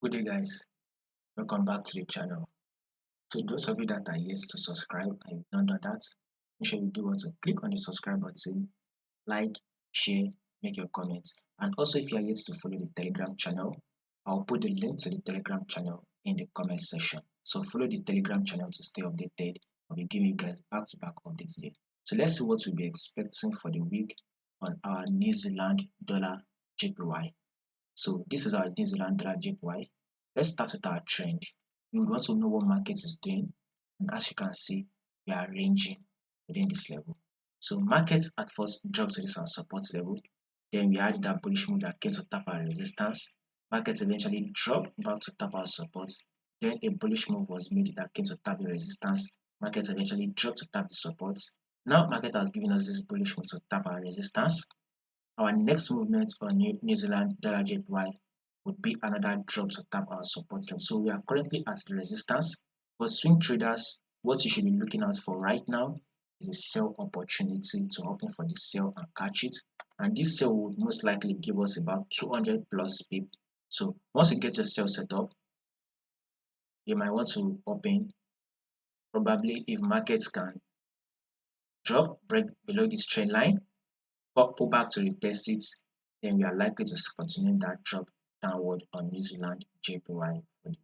Good day guys, welcome back to the channel. So those of you that are yet to subscribe and you've not done that, make sure you do want to click on the subscribe button, like, share, make your comments. And also if you are yet to follow the Telegram channel, I'll put the link to the Telegram channel in the comment section. So follow the Telegram channel to stay updated. I'll be giving you guys back-to-back updates here. So let's see what we'll be expecting for the week on our New Zealand dollar JPY. So this is our New Zealand dollar JPY. Let's start with our trend. We would want to know what market is doing, and as you can see, we are ranging within this level. So markets at first dropped to this our support level. Then we had that bullish move that came to tap our resistance. Markets eventually dropped back to tap our support. Then a bullish move was made that came to tap the resistance. Markets eventually dropped to tap the support. Now market has given us this bullish move to tap our resistance. Our next movement on New Zealand dollar JPY would be another drop to tap our support level. So we are currently at the resistance. For swing traders, what you should be looking out for right now is a sell opportunity to open for the sell and catch it. And this sell would most likely give us about 200 plus pip. So once you get your sell set up, you might want to open. Probably if markets can break below this trend line, pull back to retest it, then we are likely to continue that drop downward on New Zealand JPY for the